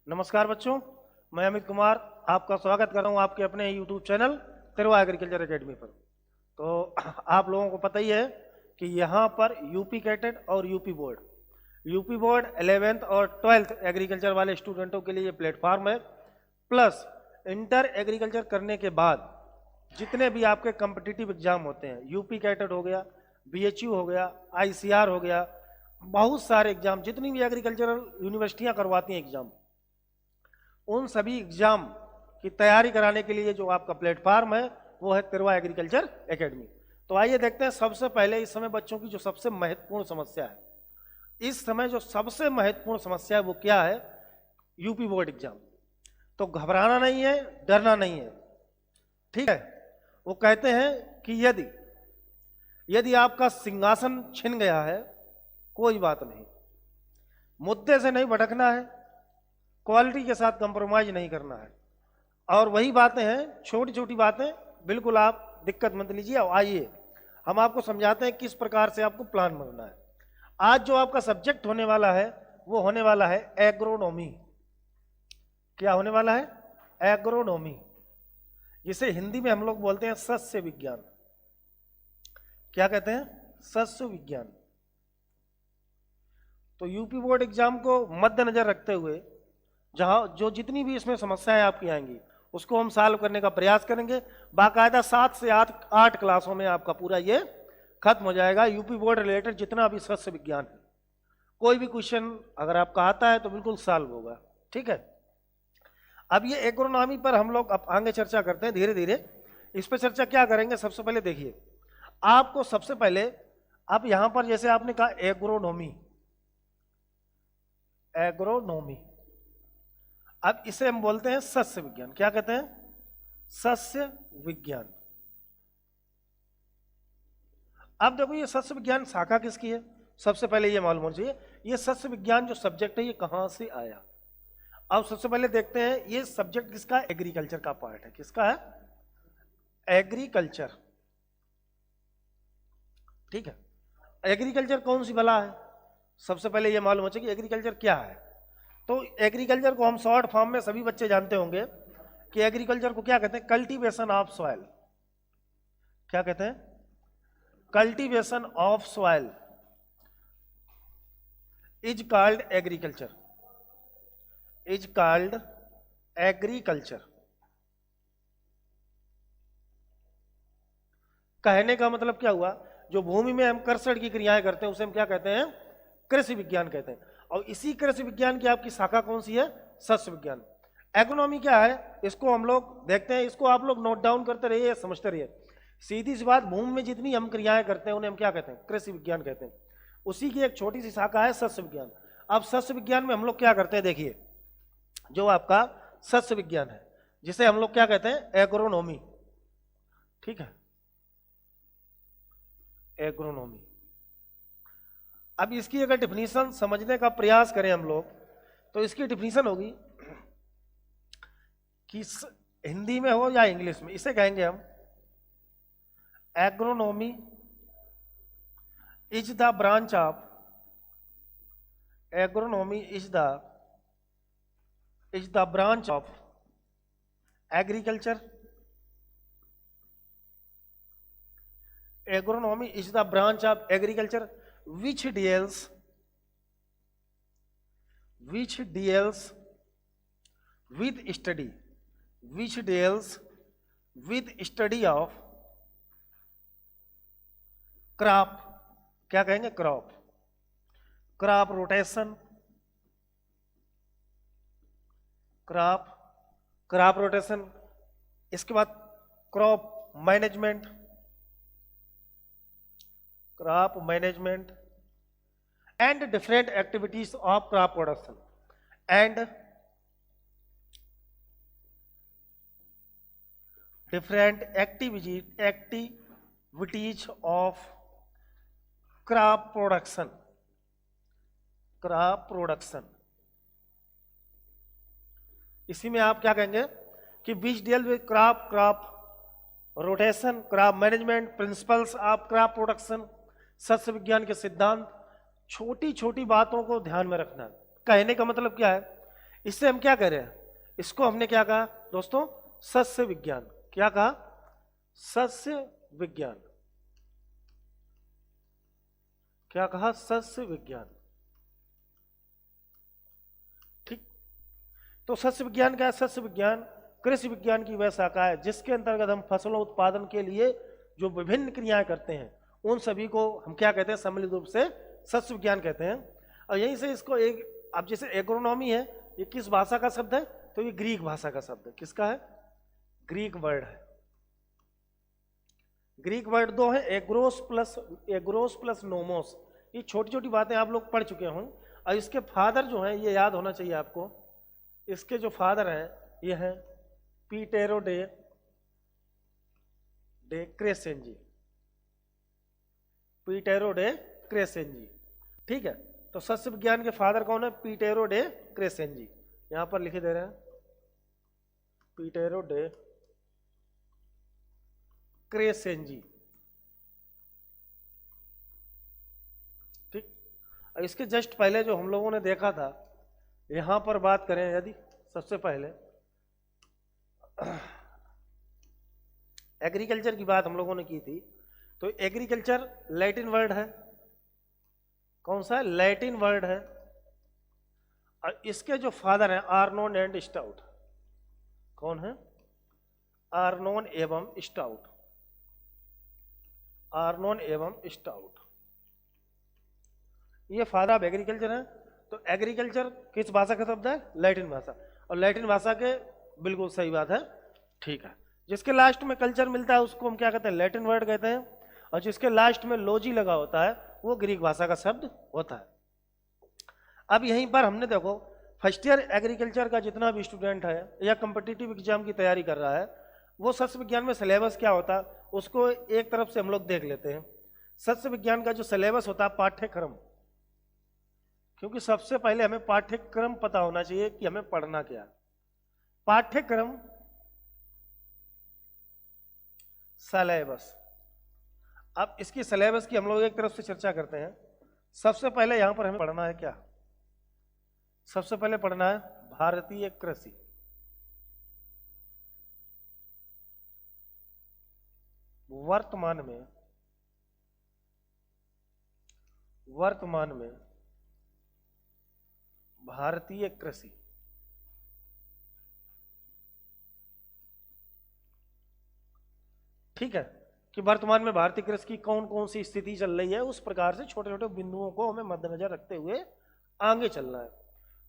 नमस्कार बच्चों, मैं अमित कुमार आपका स्वागत कर रहा हूँ आपके अपने YouTube channel Tirwa agriculture academy पर। तो आप लोगों को पता ही है कि यहाँ पर यूपी कैटेड और यूपी बोर्ड 11th और 12th एग्रीकल्चर वाले स्टूडेंटों के लिए ये प्लेटफॉर्म है। प्लस इंटर एग्रीकल्चर करने के बाद जितने भी आपके कम्पिटिटिव एग्जाम होते हैं, यूपी कैटेड हो गया, BHU हो गया, ICR हो गया, बहुत सारे एग्जाम जितनी भी एग्रीकल्चरल यूनिवर्सिटियाँ करवाती हैं एग्जाम, उन सभी एग्जाम की तैयारी कराने के लिए जो आपका प्लेटफॉर्म है वो है तिरवा एग्रीकल्चर एकेडमी। तो आइए देखते हैं सबसे पहले इस समय बच्चों की जो सबसे महत्वपूर्ण समस्या है, इस समय जो सबसे महत्वपूर्ण समस्या है वो क्या है? UP board exam. तो घबराना नहीं है, डरना नहीं है, ठीक है। वो कहते हैं कि यदि आपका सिंहासन छिन गया है, कोई बात नहीं, मुद्दे से नहीं भटकना है, क्वालिटी के साथ कंप्रोमाइज नहीं करना है। और वही बातें हैं, छोटी छोटी बातें, बिल्कुल आप दिक्कत मत लीजिए। आइए हम आपको समझाते हैं किस प्रकार से आपको प्लान बनाना है। आज जो आपका सब्जेक्ट होने वाला है वो होने वाला है एग्रोनॉमी। क्या होने वाला है? एग्रोनॉमी, जिसे हिंदी में हम लोग बोलते हैं सस्य विज्ञान। क्या कहते हैं? सस्य विज्ञान। तो यूपी बोर्ड एग्जाम को मद्देनजर रखते हुए जहां जो जितनी भी इसमें समस्याएं आपकी आएंगी उसको हम सॉल्व करने का प्रयास करेंगे। बाकायदा 7 से 8 क्लासों में आपका पूरा ये खत्म हो जाएगा। यूपी बोर्ड रिलेटेड जितना भी सस्य विज्ञान है, कोई भी क्वेश्चन अगर आपका आता है तो बिल्कुल सॉल्व होगा, ठीक है। अब ये एग्रोनॉमी पर हम लोग अब आगे चर्चा करते हैं धीरे धीरे। इस पर चर्चा क्या करेंगे, सबसे पहले देखिए, आपको सबसे पहले अब यहां पर जैसे आपने कहा एग्रोनॉमी, अब इसे हम बोलते हैं सस्य विज्ञान। क्या कहते हैं? सस्य विज्ञान। अब देखो ये सस्य विज्ञान शाखा किसकी है, सबसे पहले ये मालूम होना चाहिए। ये सस्य विज्ञान जो सब्जेक्ट है ये कहां से आया। अब सबसे पहले देखते हैं ये सब्जेक्ट किसका? एग्रीकल्चर का पार्ट है। किसका है? एग्रीकल्चर, ठीक है। एग्रीकल्चर कौन सी भला है? सबसे पहले ये मालूम होना चाहिए कि एग्रीकल्चर क्या है। तो एग्रीकल्चर को हम शॉर्ट फॉर्म में सभी बच्चे जानते होंगे कि एग्रीकल्चर को क्या कहते हैं? Cultivation of soil. क्या कहते हैं? Cultivation of soil is called agriculture, is called agriculture. कहने का मतलब क्या हुआ? जो भूमि में हम कर्षण की क्रियाएं करते हैं उसे हम क्या कहते हैं? कृषि विज्ञान कहते हैं। और इसी कृषि विज्ञान की आपकी शाखा कौन सी है? सस्य विज्ञान। एग्रोनॉमी क्या है इसको हम लोग देखते हैं, इसको आप लोग नोट डाउन करते रहिए, समझते रहिए। सीधी सी बात, भूमि में जितनी हम क्रियाएं करते हैं उन्हें हम क्या कहते हैं? कृषि विज्ञान कहते हैं। उसी की एक छोटी सी शाखा है सस्य विज्ञान। अब सस्य विज्ञान में हम लोग क्या करते हैं, देखिए, जो आपका सस्य विज्ञान है जिसे हम लोग क्या कहते हैं? एग्रोनॉमी, ठीक है, एग्रोनॉमी। अब इसकी अगर डिफिनीशन समझने का प्रयास करें हम लोग तो इसकी डिफिनीशन होगी कि हिंदी में हो या इंग्लिश में, इसे कहेंगे हम agronomy is the branch of, agronomy is the branch of agriculture, agronomy is the branch of agriculture which deals with study of crop। क्या कहेंगे? Crop rotation, crop rotation. इसके बाद crop management and different activities of crop production and different activities of crop production। इसी में आप क्या कहेंगे कि which deal with crop rotation, crop management, principles of crop production, सस्य विज्ञान के सिद्धांत। छोटी छोटी बातों को ध्यान में रखना है। कहने का मतलब क्या है? इससे हम क्या कह रहे हैं, इसको हमने क्या कहा दोस्तों, सस्य विज्ञान। क्या कहा, सस्य विज्ञान। क्या कहा, सस्य विज्ञान। ठीक, तो सस्य विज्ञान क्या है, सस्य विज्ञान कृषि विज्ञान की वह शाखा है जिसके अंतर्गत हम फसलों उत्पादन के लिए जो विभिन्न क्रियाएं करते हैं उन सभी को हम क्या कहते हैं, सम्मिलित रूप से सस्य विज्ञान कहते हैं। और यहीं से इसको एक, अब जैसे एग्रोनॉमी है, ये किस भाषा का शब्द है, तो ये ग्रीक भाषा का शब्द है। किसका है, ग्रीक वर्ड है। ग्रीक वर्ड दो है, एग्रोस प्लस नोमोस। ये छोटी छोटी बातें आप लोग पढ़ चुके हों। और इसके फादर जो हैं ये याद होना चाहिए आपको। इसके जो फादर हैं ये हैं पीटेरो डे क्रेसेंजी। पीटेरो डे क्रेसेंजी, ठीक है। तो सस्य विज्ञान के फादर कौन है, पीटेरो डे क्रेसेंजी। यहां पर लिखे दे रहे हैं पीटेरो डे क्रेसेंजी, ठीक। और इसके जस्ट पहले जो हम लोगों ने देखा था, यहां पर बात करें यदि, सबसे पहले एग्रीकल्चर की बात हम लोगों ने की थी। तो एग्रीकल्चर लैटिन वर्ड है, कौन सा है, लैटिन वर्ड है। और इसके जो फादर हैं आर्नोन एंड स्टाउट। कौन है, आर्नोन एवं स्टाउट। आर्नोन एवं स्टाउट, ये फादर ऑफ एग्रीकल्चर है। तो एग्रीकल्चर किस भाषा का शब्द है, लैटिन भाषा। और लैटिन भाषा के बिल्कुल सही बात है, ठीक है। जिसके लास्ट में कल्चर मिलता है उसको हम क्या कहते हैं, लैटिन वर्ड कहते हैं। और जिसके लास्ट में लॉजी लगा होता है वो ग्रीक भाषा का शब्द होता है। अब यहीं पर हमने देखो, फर्स्ट ईयर एग्रीकल्चर का जितना भी स्टूडेंट है या कम्पिटिटिव एग्जाम की तैयारी कर रहा है, वो सस्य विज्ञान में सिलेबस क्या होता है उसको एक तरफ से हम लोग देख लेते हैं। सस्य विज्ञान का जो सिलेबस होता है, पाठ्यक्रम, क्योंकि सबसे पहले हमें पाठ्यक्रम पता होना चाहिए कि हमें पढ़ना क्या है। पाठ्यक्रम, सिलेबस। अब इसकी सिलेबस की हम लोग एक तरफ से चर्चा करते हैं। सबसे पहले यहां पर हमें पढ़ना है क्या, सबसे पहले पढ़ना है भारतीय कृषि। वर्तमान में भारतीय कृषि, ठीक है, कि वर्तमान में भारतीय कृषि की कौन कौन सी स्थिति चल रही है, उस प्रकार से छोटे छोटे बिंदुओं को हमें मद्देनजर रखते हुए आगे चलना है।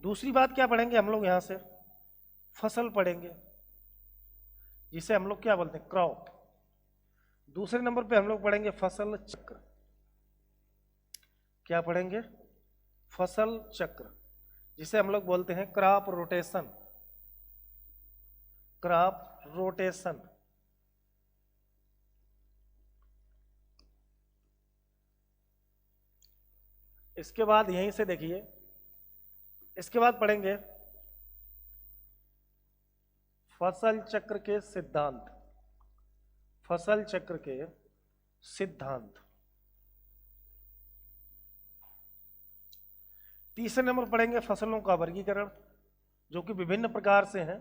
दूसरी बात क्या पढ़ेंगे हम लोग, यहां से फसल पढ़ेंगे, जिसे हम लोग क्या बोलते हैं, क्रॉप। दूसरे नंबर पे हम लोग पढ़ेंगे फसल चक्र। क्या पढ़ेंगे, फसल चक्र, जिसे हम लोग बोलते हैं क्रॉप रोटेशन। क्रॉप रोटेशन, इसके बाद यहीं से देखिए, इसके बाद पढ़ेंगे फसल चक्र के सिद्धांत। फसल चक्र के सिद्धांत। तीसरे नंबर पढ़ेंगे फसलों का वर्गीकरण, जो कि विभिन्न प्रकार से हैं।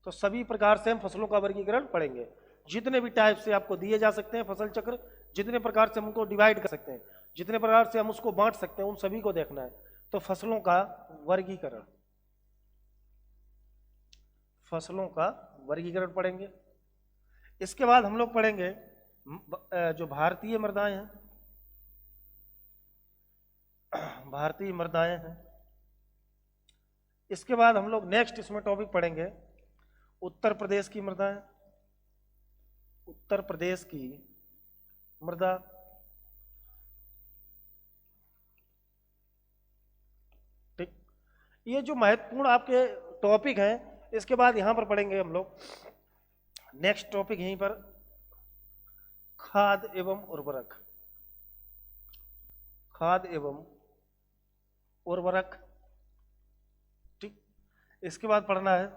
तो सभी प्रकार से हम फसलों का वर्गीकरण पढ़ेंगे। जितने भी टाइप से आपको दिए जा सकते हैं फसल चक्र, जितने प्रकार से हम उनको डिवाइड कर सकते हैं, जितने प्रकार से हम उसको बांट सकते हैं, उन सभी को देखना है। तो फसलों का वर्गीकरण, फसलों का वर्गीकरण पढ़ेंगे। इसके बाद हम लोग पढ़ेंगे जो भारतीय मृदाएं हैं, भारतीय मृदाएं हैं। इसके बाद हम लोग नेक्स्ट इसमें टॉपिक पढ़ेंगे उत्तर प्रदेश की मृदाएं। उत्तर प्रदेश की मृदा, ठीक। ये जो महत्वपूर्ण आपके टॉपिक हैं, इसके बाद यहां पर पढ़ेंगे हम लोग नेक्स्ट टॉपिक यहीं पर खाद एवं उर्वरक। खाद एवं उर्वरक, ठीक। इसके बाद पढ़ना है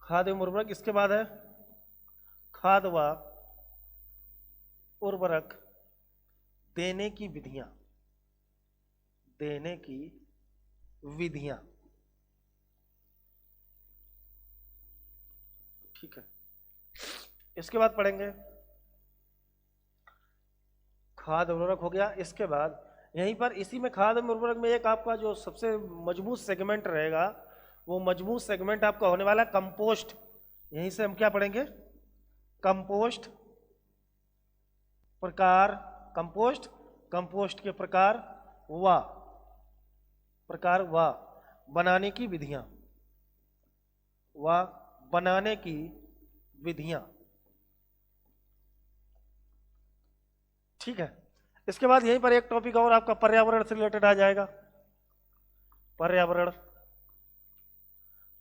खाद एवं उर्वरक। इसके बाद है खाद व उर्वरक देने की विधियां। देने की विधियां, ठीक है, इसके बाद पढ़ेंगे खाद उर्वरक हो गया। इसके बाद यहीं पर इसी में खाद और उर्वरक में एक आपका जो सबसे मजबूत सेगमेंट रहेगा, वो मजबूत सेगमेंट आपका होने वाला है कंपोस्ट। यहीं से हम क्या पढ़ेंगे, कंपोस्ट प्रकार, कंपोस्ट, कंपोस्ट के प्रकार व बनाने की विधियां, बनाने की विधियां। ठीक है, इसके बाद यहीं पर एक टॉपिक और आपका पर्यावरण से रिलेटेड आ जाएगा। पर्यावरण,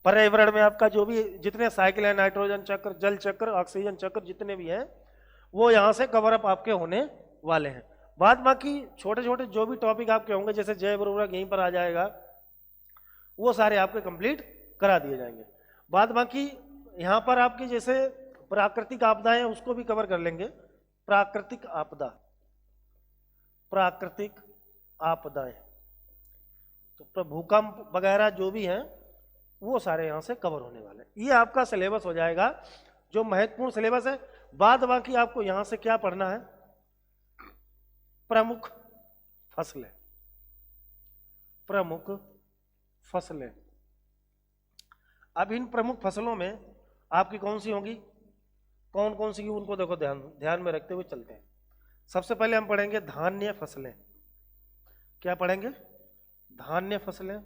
पर्यावरण में आपका जो भी जितने साइकिल है, नाइट्रोजन चक्र, जल चक्र, ऑक्सीजन चक्र, जितने भी हैं वो यहां से कवर अप आपके होने वाले हैं। बाद बाकी छोटे छोटे जो भी टॉपिक आपके होंगे, जैसे जैव उर्वरक यहीं पर आ जाएगा, वो सारे आपके कंप्लीट करा दिए जाएंगे। बाद बाकी यहां पर आपकी जैसे प्राकृतिक आपदाएं हैं उसको भी कवर कर लेंगे। प्राकृतिक आपदा, प्राकृतिक आपदाएं, तो भूकंप वगैरह जो भी हैं वो सारे यहां से कवर होने वाले हैं। ये आपका सिलेबस हो जाएगा जो महत्वपूर्ण सिलेबस है। बाद बाकी आपको यहां से क्या पढ़ना है, प्रमुख फसलें, प्रमुख फसलें। अब इन प्रमुख फसलों में आपकी कौन सी होंगी, कौन कौन सी, उनको देखो ध्यान में रखते हुए चलते हैं। सबसे पहले हम पढ़ेंगे धान्य फसलें। क्या पढ़ेंगे, धान्य फसलें।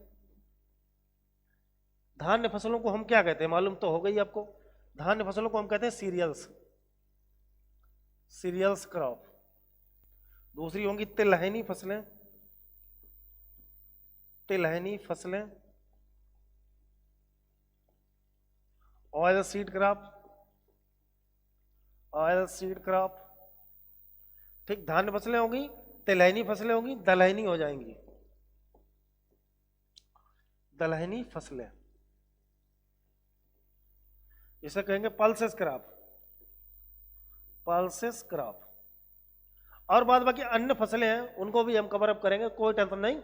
धान्य फसलों को हम क्या कहते हैं मालूम तो हो गई आपको। धान्य फसलों को हम कहते हैं सीरियल्स, सीरियल्स क्रॉप। दूसरी होंगी तिलहनी फसलें, तिलहनी फसलें। Oil seed crop, oil seed crop. ठीक, धान्य फसलें होंगी, तिलहनी फसलें होंगी, दलहनी हो जाएंगी, दलहनी फसलें। इसे कहेंगे पल्सेस क्रॉप, पल्सेस क्रॉप। और बाद बाकी अन्य फसलें हैं उनको भी हम कवर अप करेंगे, कोई टेंशन नहीं।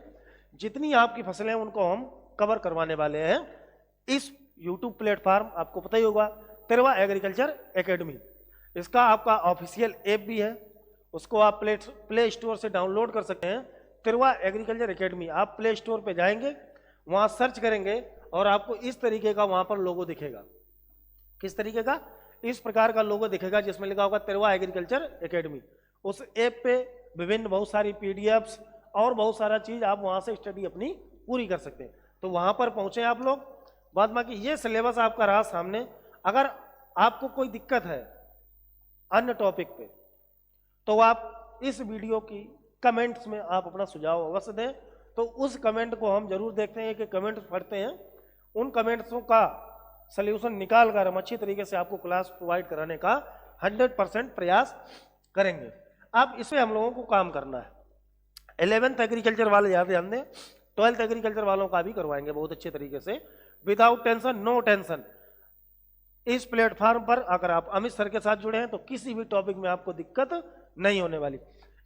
जितनी आपकी फसलें हैं उनको हम कवर करवाने वाले हैं इस YouTube प्लेटफॉर्म। आपको पता ही होगा तिरवा एग्रीकल्चर एकेडमी, इसका आपका ऑफिशियल ऐप भी है, उसको आप प्ले स्टोर से डाउनलोड कर सकते हैं। तिरवा एग्रीकल्चर एकेडमी, आप प्ले स्टोर पे जाएंगे, वहां सर्च करेंगे और आपको इस तरीके का वहां पर लोगो दिखेगा। किस तरीके का, इस प्रकार का लोगो दिखेगा जिसमें लिखा होगा तिरवा एग्रीकल्चर एकेडमी। उस ऐप पे विभिन्न बहुत सारी पीडीएफ्स और बहुत सारा चीज आप वहां से स्टडी अपनी पूरी कर सकते हैं। तो वहां पर पहुंचे आप लोग। बाद बाकी ये सिलेबस आपका रहा सामने। अगर आपको कोई दिक्कत है अन्य टॉपिक पे तो आप इस वीडियो की कमेंट्स में आप अपना सुझाव अवश्य दें। तो उस कमेंट को हम जरूर देखते हैं कि कमेंट पढ़ते हैं, उन कमेंट्सों का सल्यूशन निकाल कर हम अच्छी तरीके से आपको क्लास प्रोवाइड कराने का 100% प्रयास करेंगे। अब इसमें हम लोगों को काम करना है। 11th एग्रीकल्चर वाले याद ध्यान दें, 12th एग्रीकल्चर वालों का भी करवाएंगे बहुत अच्छे तरीके से, विदाउट टेंशन, नो टेंशन। इस प्लेटफॉर्म पर अगर आप अमित सर के साथ जुड़े हैं तो किसी भी टॉपिक में आपको दिक्कत नहीं होने वाली।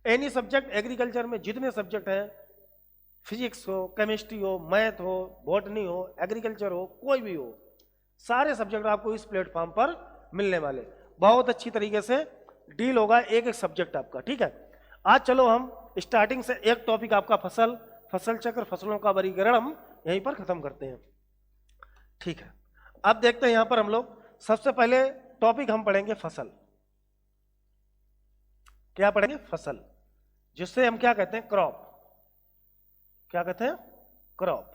एनी सब्जेक्ट, एग्रीकल्चर में जितने सब्जेक्ट हैं, फिजिक्स हो, केमिस्ट्री हो, मैथ हो, बॉटनी हो, एग्रीकल्चर हो, कोई भी हो, सारे सब्जेक्ट आपको इस प्लेटफॉर्म पर मिलने वाले। बहुत अच्छी तरीके से डील होगा एक एक सब्जेक्ट आपका। ठीक है, आज चलो हम स्टार्टिंग से एक टॉपिक आपका फसल, फसल चक्र, फसलों का वर्गीकरण हम यहीं पर खत्म करते हैं। ठीक है, अब देखते हैं यहां पर हम लोग सबसे पहले टॉपिक हम पढ़ेंगे फसल। क्या पढ़ेंगे, फसल, जिससे हम क्या कहते हैं, क्रॉप। क्या कहते हैं, क्रॉप।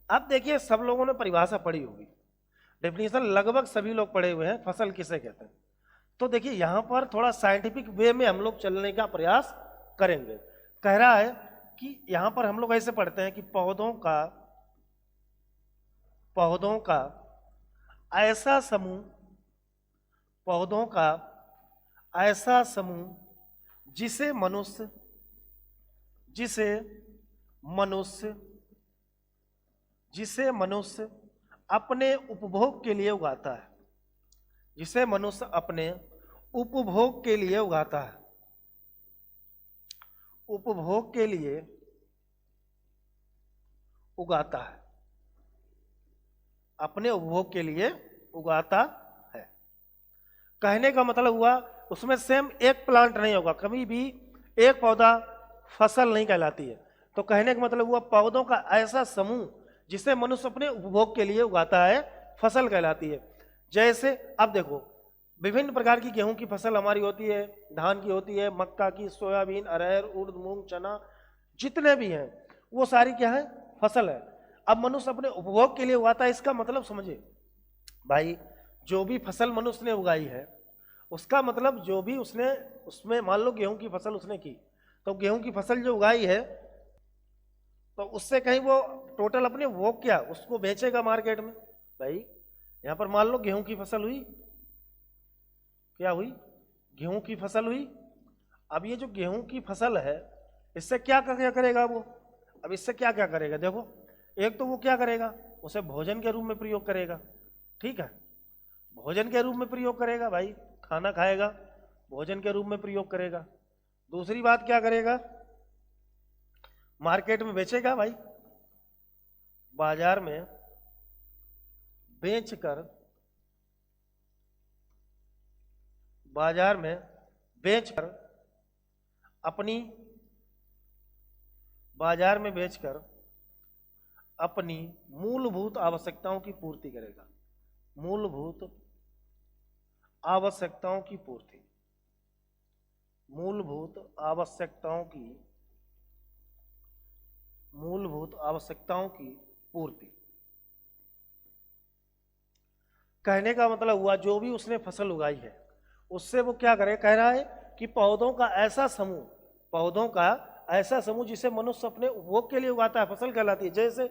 अब देखिए सब लोगों ने परिभाषा पढ़ी होगी, डेफिनेशन लगभग सभी लोग पढ़े हुए हैं, फसल किसे कहते हैं। तो देखिए यहां पर थोड़ा साइंटिफिक वे में हम लोग चलने का प्रयास करेंगे। कह रहा है कि यहां पर हम लोग ऐसे पढ़ते हैं कि पौधों का ऐसा समूह, पौधों का ऐसा समूह जिसे मनुष्य अपने उपभोग के लिए उगाता है, जिसे मनुष्य अपने उपभोग के लिए उगाता है, उपभोग के लिए उगाता है, अपने उपभोग के लिए उगाता है। कहने का मतलब हुआ उसमें सेम एक प्लांट नहीं होगा, कभी भी एक पौधा फसल नहीं कहलाती है। तो कहने का मतलब हुआ पौधों का ऐसा समूह जिसे मनुष्य अपने उपभोग के लिए उगाता है, फसल कहलाती है। जैसे अब देखो विभिन्न प्रकार की गेहूं की फसल हमारी होती है, धान की होती है, मक्का की, सोयाबीन, अरहर, उर्द, मूंग, चना, जितने भी हैं वो सारी क्या है, फसल है। अब मनुष्य अपने उपभोग के लिए उगाता है, इसका मतलब समझे भाई, जो भी फसल मनुष्य ने उगाई है उसका मतलब जो भी उसने उसमें मान लो गेहूं की फसल उसने की, तो गेहूं की फसल जो उगाई है तो उससे कहीं वो टोटल अपने वो क्या उसको बेचेगा मार्केट में। भाई यहां पर मान लो गेहूं की फसल हुई, क्या हुई, गेहूं की फसल हुई। अब ये जो गेहूं की फसल है इससे क्या क्या करेगा वो, अब इससे क्या क्या करेगा देखो, एक तो वो क्या करेगा, उसे भोजन के रूप में प्रयोग करेगा, ठीक है, भोजन के रूप में प्रयोग करेगा भाई, खाना खाएगा, भोजन के रूप में प्रयोग करेगा। दूसरी बात क्या करेगा, मार्केट में बेचेगा भाई, बाजार में बेचकर, बाजार में बेचकर अपनी, बाजार में बेचकर अपनी मूलभूत आवश्यकताओं की पूर्ति करेगा, मूलभूत आवश्यकताओं की पूर्ति, मूलभूत आवश्यकताओं की, मूलभूत आवश्यकताओं की पूर्ति। कहने का मतलब हुआ जो भी उसने फसल उगाई है उससे वो क्या करे, कह रहा है कि पौधों का ऐसा समूह, पौधों का ऐसा समूह जिसे मनुष्य अपने उपभोग के लिए उगाता है, फसल कहलाती है। जैसे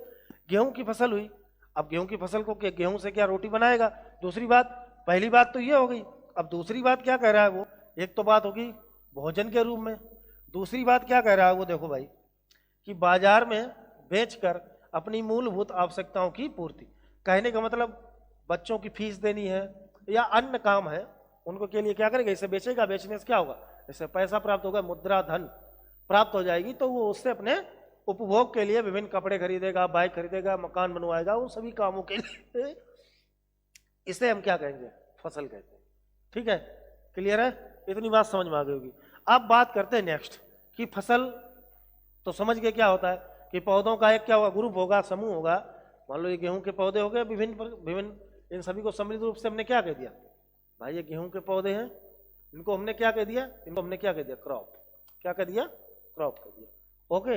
गेहूं की फसल हुई, अब गेहूं की फसल को गेहूं से क्या रोटी बनाएगा, दूसरी बात, पहली बात तो ये हो गई। अब दूसरी बात क्या कह रहा है वो, एक तो बात होगी भोजन के रूप में, दूसरी बात क्या कह रहा है वो देखो भाई कि बाजार में बेचकर अपनी मूलभूत आवश्यकताओं की पूर्ति। कहने का मतलब बच्चों की फीस देनी है या अन्य काम है उनको के लिए क्या करेगा, इसे बेचेगा, बेचने से क्या होगा, इससे पैसा प्राप्त होगा, मुद्रा धन प्राप्त हो जाएगी, तो वो उससे अपने उपभोग के लिए विभिन्न कपड़े खरीदेगा, बाइक खरीदेगा, मकान बनवाएगा, उन सभी कामों के लिए इसे हम क्या कहेंगे, फसल कहते हैं। ठीक है, क्लियर है, इतनी बात समझ में आ गई होगी। अब बात करते हैं नेक्स्ट कि फसल तो समझ गए क्या होता है कि पौधों का एक क्या होगा, ग्रुप होगा, समूह होगा। मान लो ये गेहूं के पौधे हो गए, विभिन्न विभिन्न, इन सभी को सम्मिलित रूप से हमने क्या कह दिया भाई, ये गेहूं के पौधे हैं, इनको हमने क्या कह दिया, इनको हमने क्या कह दिया, क्रॉप, क्या कह दिया, क्रॉप कह दिया। ओके,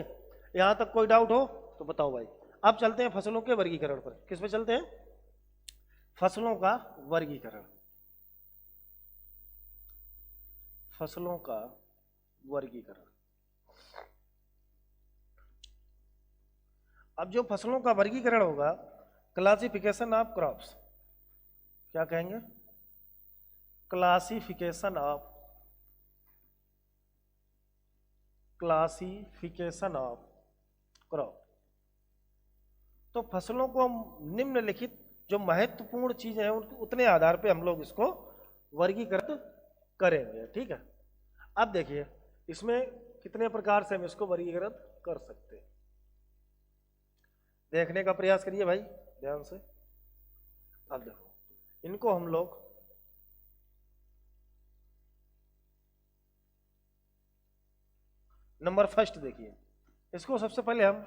यहां तक कोई डाउट हो तो बताओ भाई। अब चलते हैं फसलों के वर्गीकरण पर, किस पे चलते हैं, फसलों का वर्गीकरण, फसलों का वर्गीकरण। अब जो फसलों का वर्गीकरण होगा, क्लासिफिकेशन ऑफ क्रॉप्स, क्या कहेंगे, classification of, classification of crop. तो फसलों को हम निम्नलिखित जो महत्वपूर्ण चीजें हैं उतने आधार पे हम लोग इसको वर्गीकृत करेंगे। ठीक है, अब देखिए इसमें कितने प्रकार से हम इसको वर्गीकृत कर सकते हैं, देखने का प्रयास करिए भाई ध्यान से। अब देखो इनको हम लोग नंबर फर्स्ट देखिए, इसको सबसे पहले हम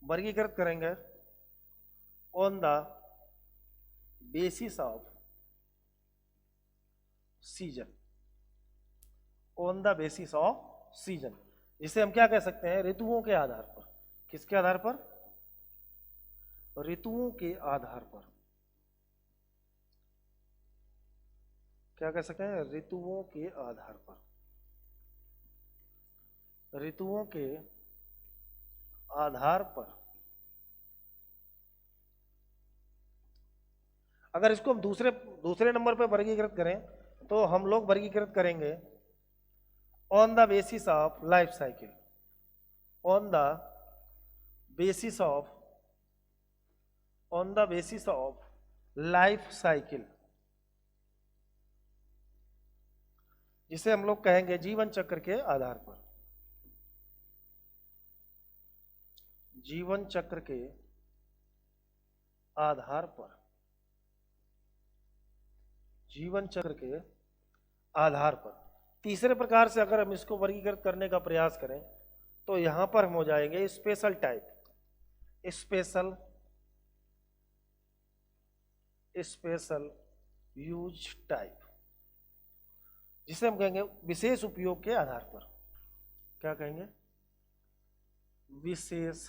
वर्गीकृत करेंगे on the basis off season, on the basis off season, जिसे हम क्या कह सकते हैं, ऋतुओं के आधार पर। किसके आधार पर, ऋतुओं के आधार पर, क्या कह सकते हैं, ऋतुओं के आधार पर, ऋतुओं के आधार पर। अगर इसको हम दूसरे दूसरे नंबर पर वर्गीकृत करें तो हम लोग वर्गीकृत करेंगे on the basis of life cycle, on the basis of, on the basis of life cycle, जिसे हम लोग कहेंगे जीवन चक्र के आधार पर, जीवन चक्र के आधार पर। जीवन चक्र के आधार पर। तीसरे प्रकार से अगर हम इसको वर्गीकृत करने का प्रयास करें तो यहां पर हम हो जाएंगे special type, special use type, जिसे हम कहेंगे विशेष उपयोग के आधार पर। क्या कहेंगे? विशेष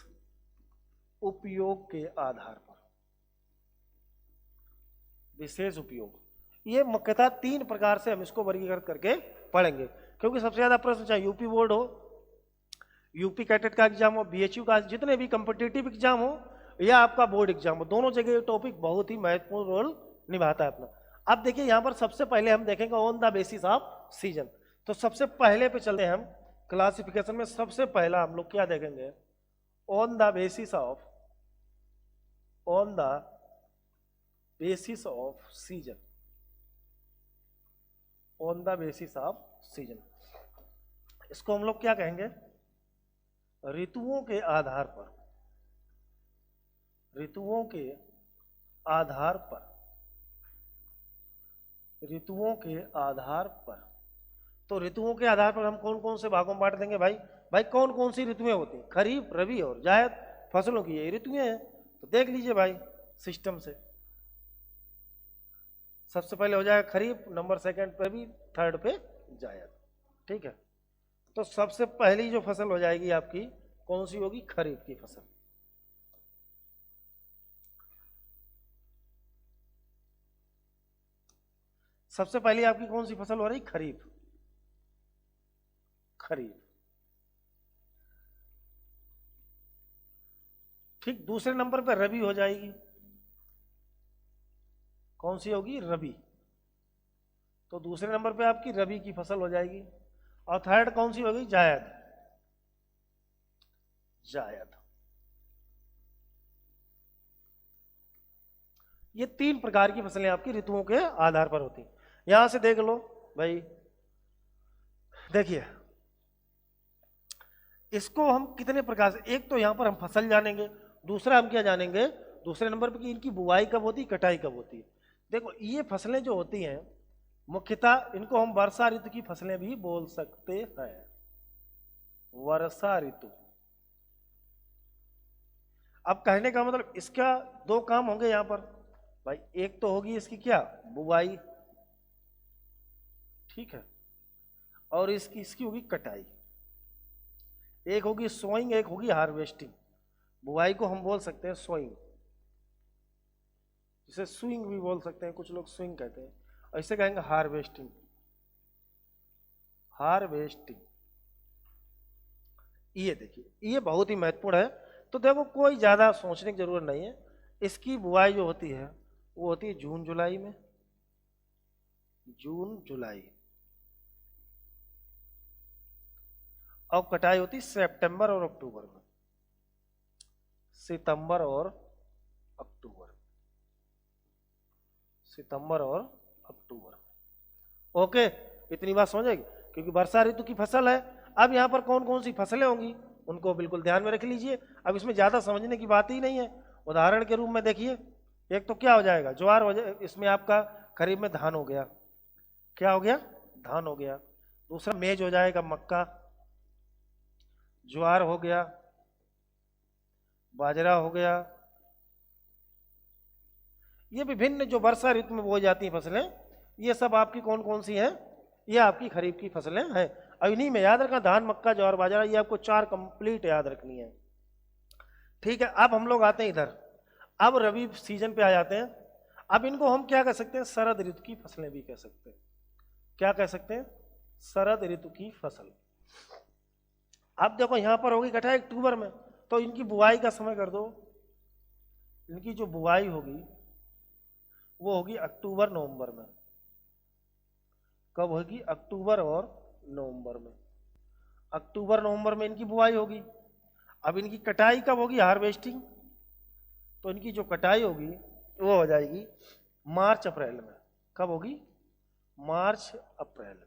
उपयोग के आधार पर, विशेष उपयोग। ये मुख्यतः 3 प्रकार से हम इसको वर्गीकृत करके पढ़ेंगे, क्योंकि सबसे ज्यादा प्रश्न चाहे यूपी बोर्ड हो, यूपी कैटेट का एग्जाम हो, बीएचयू का, जितने भी कॉम्पिटिटिव एग्जाम हो या आपका बोर्ड एग्जाम हो, दोनों जगह ये टॉपिक बहुत ही महत्वपूर्ण रोल निभाता है अपना। अब देखिए यहां पर सबसे पहले हम देखेंगे on the basis off season. तो सबसे पहले पे चलते हैं हम क्लासिफिकेशन में। सबसे पहला हम लोग क्या देखेंगे? On the basis off season, on the basis off season. इसको हम लोग क्या कहेंगे? ऋतुओं के आधार पर, ऋतुओं के आधार पर, ऋतुओं के आधार पर। तो ऋतुओं के आधार पर हम कौन कौन से भागों में बांट देंगे भाई? भाई कौन कौन सी ऋतुएं होती हैं? खरीफ, रबी और जायद फसलों की ये ऋतुएं हैं। तो देख लीजिए भाई सिस्टम से, सबसे पहले हो जाएगा खरीफ, नंबर सेकंड पे रबी, थर्ड पे जायद। ठीक है, तो सबसे पहली जो फसल हो जाएगी आपकी कौन सी होगी? खरीफ की फसल। सबसे पहली आपकी कौन सी फसल हो रही? खरीफ, खरीफ। ठीक, दूसरे नंबर पे रबी हो जाएगी। कौन सी होगी? रबी। तो दूसरे नंबर पे आपकी रबी की फसल हो जाएगी। और थर्ड कौन सी होगी? जायद, जायद। ये 3 प्रकार की फसलें आपकी ऋतुओं के आधार पर होती हैं। यहां से देख लो भाई, देखिए इसको हम कितने प्रकार से, एक तो यहां पर हम फसल जानेंगे, दूसरा हम क्या जानेंगे? दूसरे नंबर पर कि इनकी बुवाई कब होती है, कटाई कब होती है। देखो ये फसलें जो होती हैं मुख्यतः इनको हम वर्षा ऋतु की फसलें भी बोल सकते हैं। वर्षा ऋतु। अब कहने का मतलब इसका 2 काम होंगे यहां पर भाई। एक तो होगी इसकी क्या? बुवाई, ठीक है, और इसकी होगी कटाई। एक होगी सोइंग, एक होगी हार्वेस्टिंग। बुवाई को हम बोल सकते हैं सोइंग, जिसे स्विंग भी बोल सकते हैं, कुछ लोग स्विंग कहते हैं। ऐसे कहेंगे हार्वेस्टिंग, हार्वेस्टिंग। ये देखिए ये बहुत ही महत्वपूर्ण है। तो देखो कोई ज्यादा सोचने की जरूरत नहीं है। इसकी बुआई जो होती है वो होती है जून जुलाई में, जून जुलाई। और कटाई होती है सितंबर और अक्टूबर में, सितंबर और अक्टूबर, सितंबर और अक्टूबर। ओके, इतनी बात समझेगी, क्योंकि वर्षा ऋतु की फसल है। अब यहाँ पर कौन कौन सी फसलें होंगी उनको बिल्कुल ध्यान में रख लीजिए। अब इसमें ज्यादा समझने की बात ही नहीं है। उदाहरण के रूप में देखिए, एक तो क्या हो जाएगा? ज्वार हो जाए, इसमें आपका खरीफ में धान हो गया। क्या हो गया? धान हो गया। दूसरा मेज हो जाएगा मक्का, ज्वार हो गया, बाजरा हो गया। ये विभिन्न जो वर्षा ऋतु में बोई जाती हैं फसलें, ये सब आपकी कौन कौन सी हैं? ये आपकी खरीफ की फसलें हैं। अब इन्हीं में याद रखना, धान, मक्का, ज्वार, बाजरा, ये आपको 4 कंप्लीट याद रखनी है। ठीक है, अब हम लोग आते हैं इधर, अब रबी सीजन पे आ जाते हैं। अब इनको हम क्या कह सकते हैं? शरद ऋतु की फसलें भी कह सकते हैं। क्या कह सकते हैं? शरद ऋतु की फसल। अब देखो यहां पर होगी कटाई अक्टूबर में, तो इनकी बुआई का समय कर दो। इनकी जो बुआई होगी वो होगी अक्टूबर नवंबर में। कब होगी? अक्टूबर और नवंबर में। अक्टूबर नवंबर में इनकी बुआई होगी। अब इनकी कटाई कब होगी? हार्वेस्टिंग। तो इनकी जो कटाई होगी वो हो जाएगी मार्च अप्रैल में। कब होगी? मार्च अप्रैल में।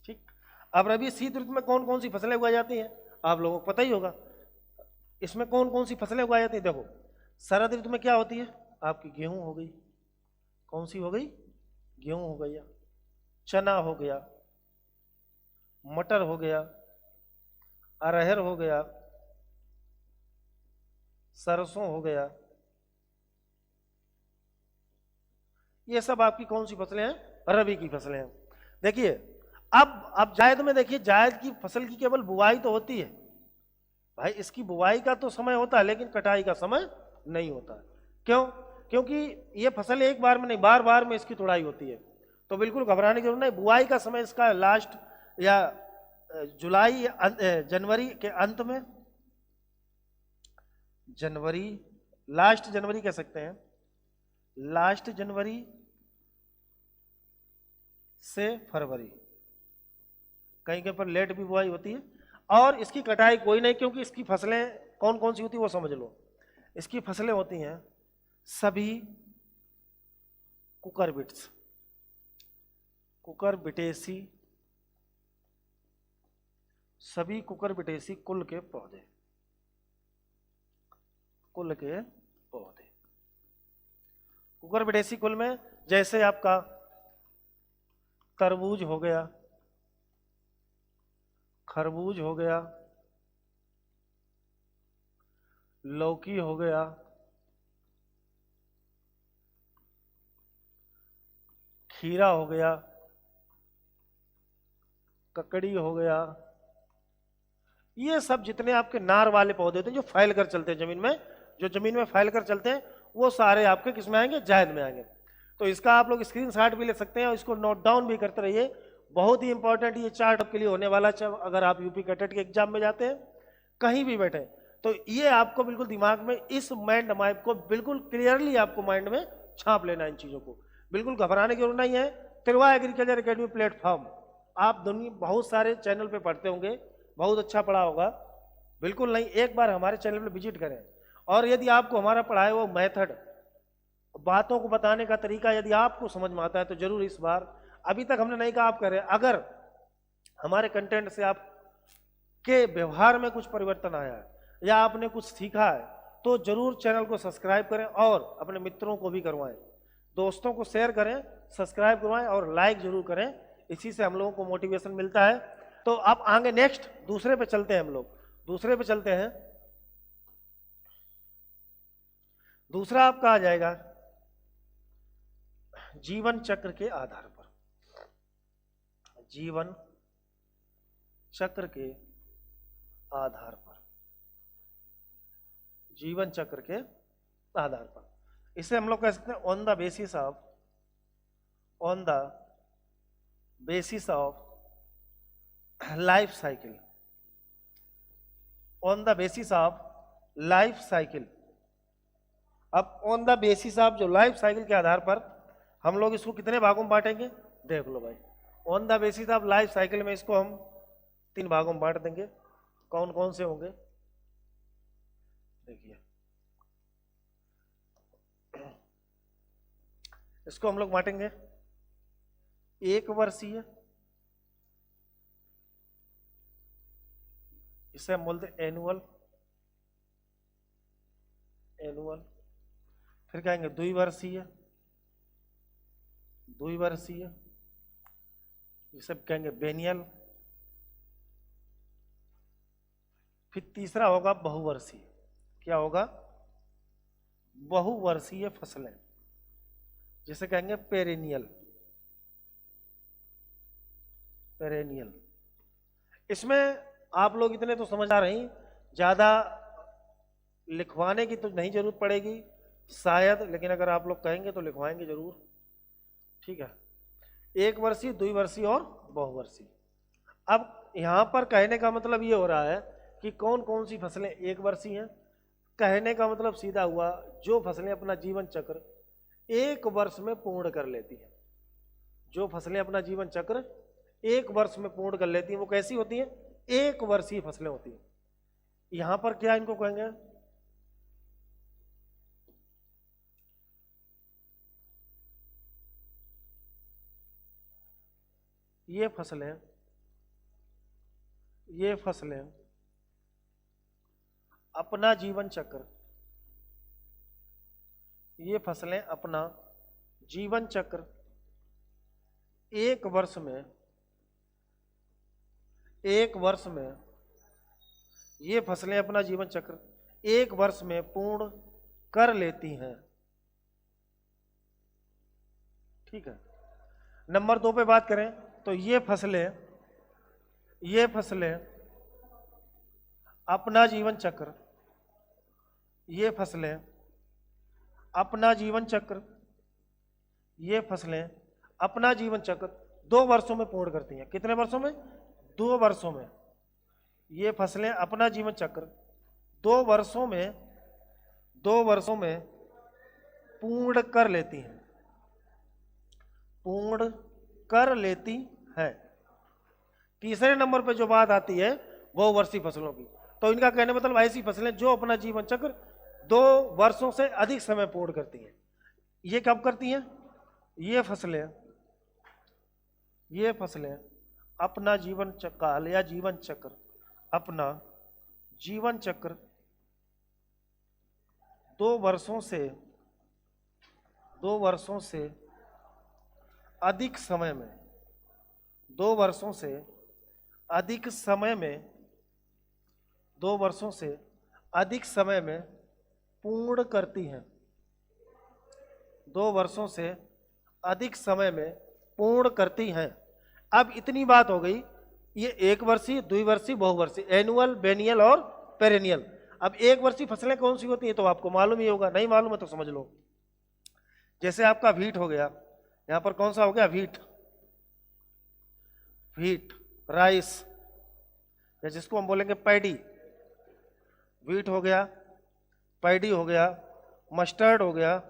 ठीक। अब रबी शीत ऋतु में कौन कौन सी फसलें उगाई जाती हैं आप लोगों को पता ही होगा। इसमें कौन कौन सी फसलें उगाई जाती हैं? देखो शरद ऋतु में क्या होती है? आपकी गेहूं हो गई, कौन सी हो गई, गेहूं हो गया, चना हो गया, मटर हो गया, अरहर हो गया, सरसों हो गया, ये सब आपकी कौन सी फसलें हैं, रबी की फसलें हैं। देखिए अब जायद में देखिए, जायद की फसल की केवल बुआई तो होती है भाई, इसकी बुआई का तो समय होता है लेकिन कटाई का समय नहीं होता है। क्यों? क्योंकि ये फसल एक बार में नहीं, बार बार में इसकी तुड़ाई होती है। तो बिल्कुल घबराने की जरूरत नहीं, बुआई का समय इसका लास्ट या जुलाई जनवरी के अंत में, जनवरी, लास्ट जनवरी कह सकते हैं, लास्ट जनवरी से फरवरी, कहीं के पर लेट भी बुआई होती है। और इसकी कटाई कोई नहीं, क्योंकि इसकी फसलें कौन कौन सी होती है वो समझ लो। इसकी फसलें होती हैं सभी कुकुरबिट्स, कुकुरबिटेसी, सभी कुकुरबिटेसी कुल के पौधे, कुल के पौधे कुकुरबिटेसी कुल में जैसे आपका तरबूज हो गया, खरबूज हो गया, लौकी हो गया, खीरा हो गया, ककड़ी हो गया, ये सब जितने आपके नार वाले पौधे होते हैं जो फैल कर चलते हैं जमीन में, जो जमीन में फैल कर चलते हैं, वो सारे आपके किस में आएंगे, जायद में आएंगे। तो इसका आप लोग स्क्रीनशॉट भी ले सकते हैं और इसको नोट डाउन भी करते रहिए, बहुत ही इंपॉर्टेंट ये चार्ट आपके लिए होने वाला है। अगर आप यूपी कैडेट के एग्जाम में जाते हैं, कहीं भी बैठे, तो ये आपको बिल्कुल दिमाग में, इस माइंड मैप को बिल्कुल क्लियरली आपको माइंड में छाप लेना है। इन चीजों को बिल्कुल घबराने की जरूरत नहीं है। तिरवा एग्रीकल्चर एकेडमी प्लेटफॉर्म आप दुनिया बहुत सारे चैनल पे पढ़ते होंगे, बहुत अच्छा पढ़ा होगा, बिल्कुल नहीं, एक बार हमारे चैनल पे विजिट करें। और यदि आपको हमारा पढ़ाए वो मेथड, बातों को बताने का तरीका यदि आपको समझ में आता है तो जरूर इस बार, अभी तक हमने नहीं कहा आप करें, अगर हमारे कंटेंट से आप के व्यवहार में कुछ परिवर्तन आया है या आपने कुछ सीखा है तो जरूर चैनल को सब्सक्राइब करें और अपने मित्रों को भी करवाएं, दोस्तों को शेयर करें, सब्सक्राइब करवाएं और लाइक जरूर करें। इसी से हम लोगों को मोटिवेशन मिलता है। तो अब आगे नेक्स्ट दूसरे पे चलते हैं, हम लोग दूसरे पे चलते हैं। दूसरा आपका आ जाएगा जीवन चक्र के आधार पर, जीवन चक्र के आधार पर, जीवन चक्र के आधार पर, इसे हम लोग कह सकते हैं on the basis of, on the basis of life cycle, on the basis of life cycle. अब ऑन द बेसिस ऑफ जो लाइफ साइकिल के आधार पर हम लोग इसको कितने भागों में बांटेंगे, देख लो भाई। On the basis of life cycle में इसको हम 3 भागों में बांट देंगे। कौन कौन से होंगे, देखिए इसको हम लोग बांटेंगे 1 वर्षीय, इसे हम बोलते हैं एनुअल, एनुअल। फिर कहेंगे 2 वर्षीय, 2 वर्षीय, ये सब कहेंगे बेनियल। फिर तीसरा होगा बहुवर्षीय, क्या होगा, बहुवर्षीय फसलें, जिसे कहेंगे पेरेनियल, पेरेनियल। इसमें आप लोग इतने तो समझ आ रही, ज्यादा लिखवाने की तो नहीं जरूरत पड़ेगी शायद, लेकिन अगर आप लोग कहेंगे तो लिखवाएंगे जरूर, ठीक है। 1 वर्षीय, 2 वर्षीय और बहुवर्षीय। अब यहां पर कहने का मतलब ये हो रहा है कि कौन कौन सी फसलें 1 वर्षीय हैं। कहने का मतलब सीधा हुआ जो फसलें अपना जीवन चक्र 1 वर्ष में पूर्ण कर लेती हैं, जो फसलें अपना जीवन चक्र 1 वर्ष में पूर्ण कर लेती हैं वो कैसी होती हैं, 1 वर्षीय फसलें होती हैं। यहां पर क्या इनको कहेंगे, ये फसलें, ये फसलें अपना जीवन चक्र ये फसलें अपना जीवन चक्र एक वर्ष में ये फसलें अपना जीवन चक्र एक वर्ष में पूर्ण कर लेती हैं। ठीक है। नंबर 2 पे बात करें तो ये फसलें अपना जीवन चक्र ये फसलें अपना जीवन चक्र 2 वर्षों में पूर्ण करती हैं। कितने वर्षों में? 2 वर्षों में। ये फसलें अपना जीवन चक्र 2 वर्षों में पूर्ण कर लेती हैं। तीसरे नंबर पे जो बात आती है बहुवर्षीय फसलों की, तो इनका कहने मतलब ऐसी फसलें जो अपना जीवन चक्र 2 वर्षों से अधिक समय पूर्ण करती हैं। ये कब करती हैं? ये फसलें अपना जीवन काल या अपना जीवन चक्र 2 वर्षों से अधिक समय में 2 वर्षों से अधिक समय में पूर्ण करती हैं। 2 वर्षों से अधिक समय में पूर्ण करती हैं। अब इतनी बात हो गई। ये 1 वर्षीय, 2 वर्षीय, बहुवर्षीय, एनुअल, बेनियल और पेरेनियल। अब 1 वर्षीय फसलें कौन सी होती हैं तो आपको मालूम ही होगा, नहीं मालूम है तो समझ लो। जैसे आपका व्हीट हो गया, यहां पर कौन सा हो गया? व्हीट, राइस, या जिसको हम बोलेंगे पैडी। व्हीट हो गया, पैडी हो गया, मस्टर्ड हो गया,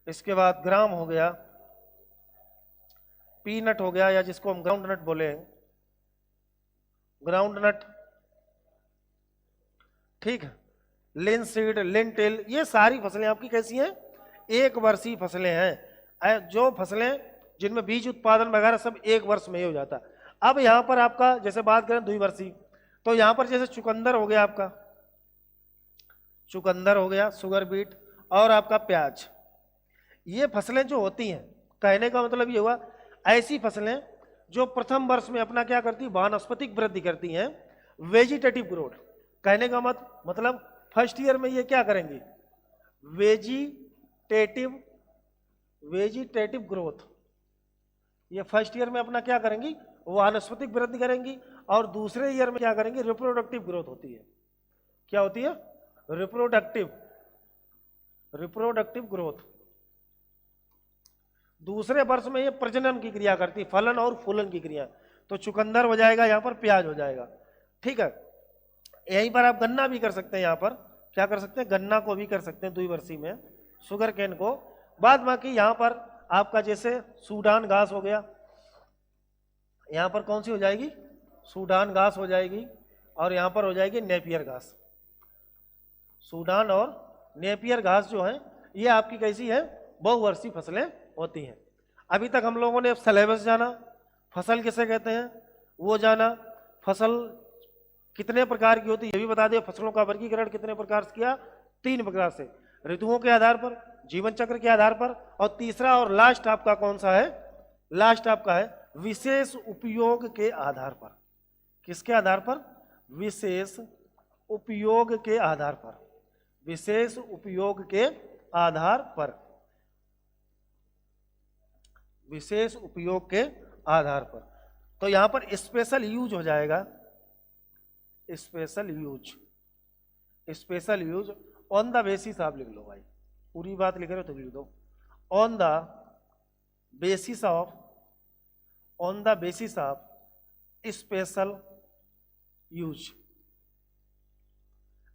इसके बाद ग्राम हो गया, पीनट हो गया, या जिसको हम ग्राउंड नट बोले, ग्राउंड नट। ठीक है। लिनसीड, लिंटेल, ये सारी फसलें आपकी कैसी हैं? 1 वर्षीय फसलें हैं। जो फसलें जिनमें बीज उत्पादन वगैरह सब 1 वर्ष में ही हो जाता है। अब यहां पर आपका जैसे बात करें 2 वर्षीय, तो यहां पर जैसे चुकंदर हो गया, आपका चुकंदर हो गया, सुगर बीट और आपका प्याज। ये फसलें जो होती हैं, कहने का मतलब ये हुआ ऐसी फसलें जो प्रथम वर्ष में अपना क्या करती? वानस्पतिक वृद्धि करती हैं, वेजिटेटिव ग्रोथ। कहने का मतलब फर्स्ट ईयर में ये क्या करेंगी? Vegetative growth. ये फर्स्ट ईयर में अपना क्या करेंगी? वानस्पतिक वृद्धि करेंगी। और दूसरे ईयर में क्या करेंगी? रिप्रोडक्टिव ग्रोथ होती है। क्या होती है? Reproductive growth. दूसरे वर्ष में ये प्रजनन की क्रिया करती है, फलन और फूलन की क्रिया। तो चुकंदर हो जाएगा, यहां पर प्याज हो जाएगा। ठीक है। यहीं पर आप गन्ना भी कर सकते हैं। यहां पर क्या कर सकते हैं? गन्ना को भी कर सकते हैं 2 वर्षीय में, शुगर केन को। बाद बाकी यहां पर आपका जैसे सूडान घास हो गया, यहां पर कौन सी हो जाएगी? सूडान घास हो जाएगी। और यहां पर हो जाएगी नेपियर घास। सूडान और नेपियर घास जो है ये आपकी कैसी है? बहुवर्षीय फसलें होती हैं। अभी तक हम लोगों ने सिलेबस जाना, फसल किसे कहते हैं वो जाना, फसल कितने प्रकार की होती है ये भी बता दिया। फसलों का वर्गीकरण कितने प्रकार से किया? 3 प्रकार से, ऋतुओं के आधार पर, जीवन चक्र के आधार पर, और तीसरा और लास्ट आपका कौन सा है? लास्ट आपका है विशेष उपयोग के आधार पर। किसके आधार पर? विशेष उपयोग के आधार पर। विशेष उपयोग के आधार पर। विशेष उपयोग के आधार पर। तो यहां पर स्पेशल यूज हो जाएगा। Special use on the basis, आप लिख लो भाई, पूरी बात लिख रहे हो तो लिख दो। On the basis of special use.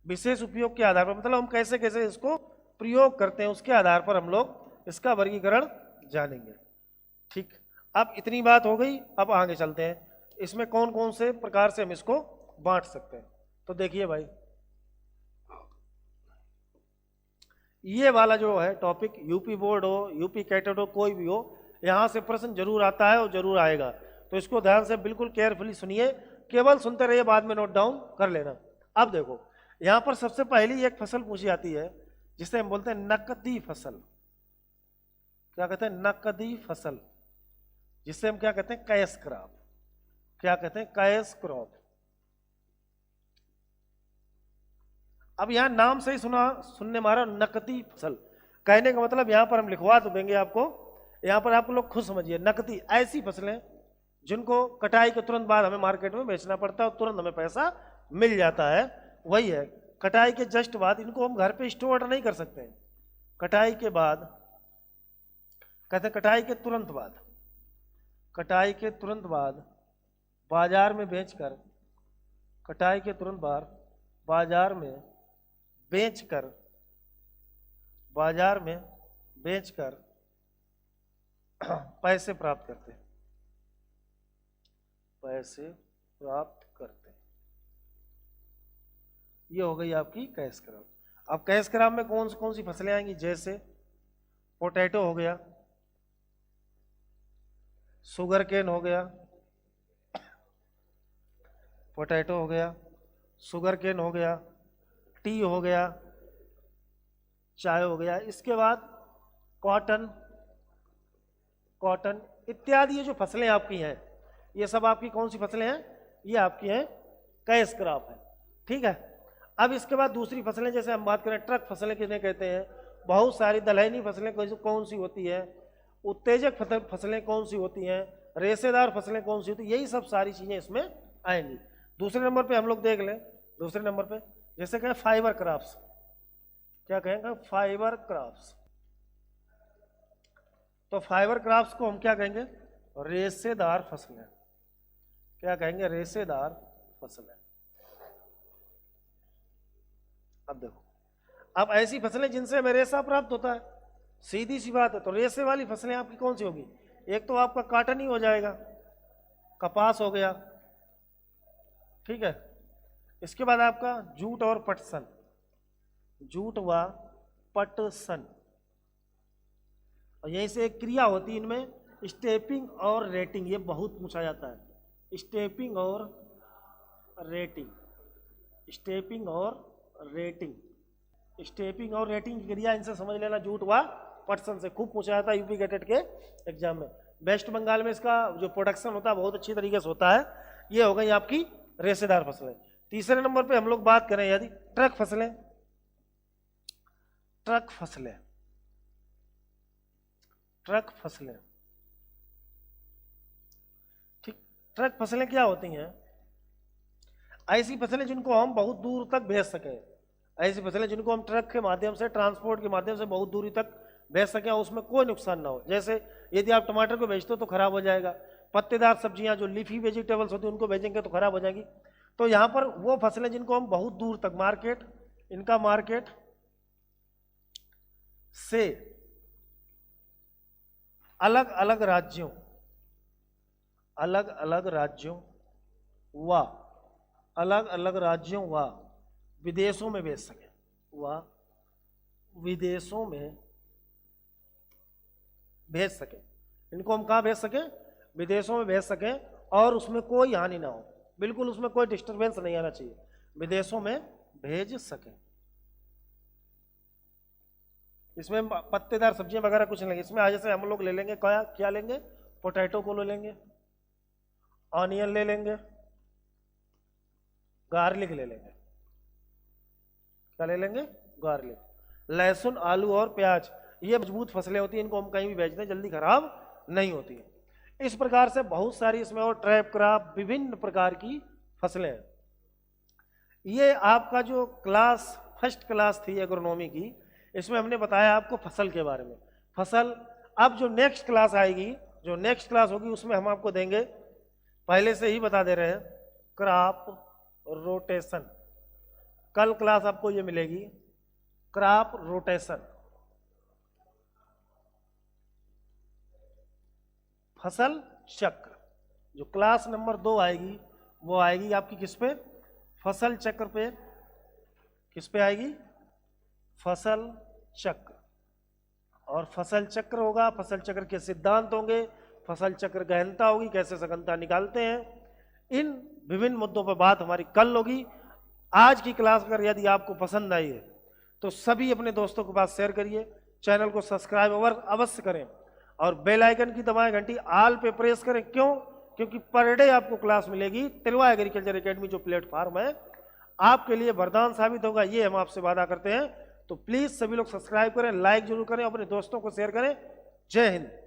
विशेष उपयोग के आधार पर मतलब हम कैसे कैसे इसको प्रयोग करते हैं उसके आधार पर हम लोग इसका वर्गीकरण जानेंगे। ठीक। अब इतनी बात हो गई। अब आगे चलते हैं, इसमें कौन कौन से प्रकार से हम इसको बांट सकते हैं। तो देखिए भाई, ये वाला जो है टॉपिक, यूपी बोर्ड हो, यूपी कैटेड हो, कोई भी हो, यहां से प्रश्न जरूर आता है और जरूर आएगा। तो इसको ध्यान से बिल्कुल केयरफुली सुनिए, केवल सुनते रहिए, बाद में नोट डाउन कर लेना। अब देखो, यहां पर सबसे पहली एक फसल पूछी जाती है जिसे हम बोलते हैं नकदी फसल। क्या कहते हैं? नकदी फसल, जिसे हम क्या कहते हैं? Cash crop. क्या कहते हैं? Cash crop. अब यहां नाम से ही सुनने मारा नकदी फसल। कहने का मतलब यहां पर हम लिखवा तो देंगे आपको, यहां पर आप लोग खुद समझिए, नकदी ऐसी फसलें जिनको कटाई के तुरंत बाद हमें मार्केट में बेचना पड़ता है और तुरंत हमें पैसा मिल जाता है, वही है। कटाई के जस्ट बाद इनको हम घर पे स्टोर नहीं कर सकते हैं। कटाई के बाद, कहते हैं कटाई के तुरंत बाद, कटाई के तुरंत बाद बाजार में बेचकर, कटाई के तुरंत बाद बाजार में बेचकर, बाजार में बेचकर पैसे प्राप्त करते हैं, पैसे प्राप्त करते हैं। ये हो गई आपकी कैश क्रॉप। अब कैश क्रॉप में कौन सी फसलें आएंगी? जैसे पोटैटो हो गया, शुगर केन हो गया, पोटैटो हो गया, शुगर केन हो गया, टी हो गया, चाय हो गया। इसके बाद कॉटन, कॉटन इत्यादि ये जो फसलें आपकी हैं, ये सब आपकी कौन सी फसलें हैं? ये आपकी हैं कैश क्रॉप है। ठीक है। अब इसके बाद दूसरी फसलें, जैसे हम बात करें ट्रक फसलें किन्हें कहते हैं, बहुत सारी दलहनी फसलें कौन सी होती है, उत्तेजक फसलें कौन सी होती हैं, रेशेदार फसलें कौन सी होती हैं, यही सब सारी चीजें इसमें आएंगी। दूसरे नंबर पे हम लोग देख लें, दूसरे नंबर पे जैसे कहें फाइबर क्रॉप्स। क्या कहेंगे? Fibre crops. तो फाइबर क्रॉप्स को हम क्या कहेंगे? रेशेदार फसलें। क्या कहेंगे? रेशेदार फसलें। अब देखो, अब ऐसी फसलें जिनसे हमें रेशा प्राप्त होता है, सीधी सी बात है। तो रेशे वाली फसलें आपकी कौन सी होगी? एक तो आपका कॉटन ही हो जाएगा, कपास हो गया, ठीक है। इसके बाद आपका जूट और पटसन, जूट व पटसन। और यहीं से एक क्रिया होती है इनमें, स्टेपिंग और रेटिंग। ये बहुत पूछा जाता है, स्टेपिंग और रेटिंग, स्टेपिंग और रेटिंग, स्टेपिंग और रेटिंग की क्रिया इनसे समझ लेना, जूट व पटसन से। खूब पूछा जाता है यूपी कैडेट के एग्जाम में। वेस्ट बंगाल में इसका जो प्रोडक्शन होता है बहुत अच्छी तरीके से होता है। ये हो गई आपकी रेशेदार फसलें। तीसरे नंबर पे हम लोग बात करें यदि ट्रक फसलें, ट्रक फसलें, ट्रक फसलें। ठीक, ट्रक फसलें क्या होती हैं? ऐसी फसलें जिनको हम बहुत दूर तक भेज सकें, ऐसी फसलें जिनको हम ट्रक के माध्यम से, ट्रांसपोर्ट के माध्यम से बहुत दूरी तक भेज सकें, उसमें कोई नुकसान ना हो। जैसे यदि आप टमाटर को भेजते हो तो खराब हो जाएगा, पत्तेदार सब्जियां जो लीफी वेजिटेबल्स होती हैं उनको भेजेंगे तो खराब हो जाएगी। तो यहां पर वो फसलें जिनको हम बहुत दूर तक मार्केट, इनका मार्केट से अलग अलग राज्यों, अलग अलग राज्यों व अलग अलग राज्यों व विदेशों में भेज सके, व विदेशों में भेज सके। इनको हम कहाँ भेज सकें? विदेशों में भेज सकें, और उसमें कोई हानि ना हो, बिल्कुल उसमें कोई डिस्टरबेंस नहीं आना चाहिए, विदेशों में भेज सकें। इसमें पत्तेदार सब्जियां वगैरह कुछ नहीं लेंगे इसमें। आज से हम लोग ले लेंगे क्या लेंगे? पोटैटो को ले लेंगे, ऑनियन ले लेंगे, गार्लिक ले लेंगे। क्या ले लेंगे? गार्लिक, लहसुन, आलू और प्याज। ये मजबूत फसलें होती हैं, इनको हम कहीं भी बेच दें जल्दी खराब नहीं होती है। इस प्रकार से बहुत सारी इसमें और ट्रैप क्रॉप, विभिन्न प्रकार की फसलें हैं। ये आपका जो क्लास फर्स्ट क्लास थी एग्रोनॉमी की, इसमें हमने बताया आपको फसल के बारे में। फसल, अब जो नेक्स्ट क्लास आएगी, जो नेक्स्ट क्लास होगी, उसमें हम आपको देंगे, पहले से ही बता दे रहे हैं, क्रॉप रोटेशन। कल क्लास आपको ये मिलेगी, क्रॉप रोटेशन, फसल चक्र। जो क्लास नंबर 2 आएगी वो आएगी आपकी किस पे? फसल चक्र पे। किस पे आएगी? फसल चक्र। और फसल चक्र होगा, फसल चक्र के सिद्धांत होंगे, फसल चक्र गहनता होगी, कैसे सघनता निकालते हैं, इन विभिन्न मुद्दों पर बात हमारी कल होगी। आज की क्लास अगर यदि आपको पसंद आई है तो सभी अपने दोस्तों के पास शेयर करिए, चैनल को सब्सक्राइब अवश्य करें और बेल आइकन की दबाएं, घंटी आल पे प्रेस करें। क्यों? क्योंकि पर डे आपको क्लास मिलेगी। तिलवा एग्रीकल्चर एकेडमी जो प्लेटफॉर्म है आपके लिए वरदान साबित होगा, ये हम आपसे वादा करते हैं। तो प्लीज सभी लोग सब्सक्राइब करें, लाइक जरूर करें, अपने दोस्तों को शेयर करें। जय हिंद।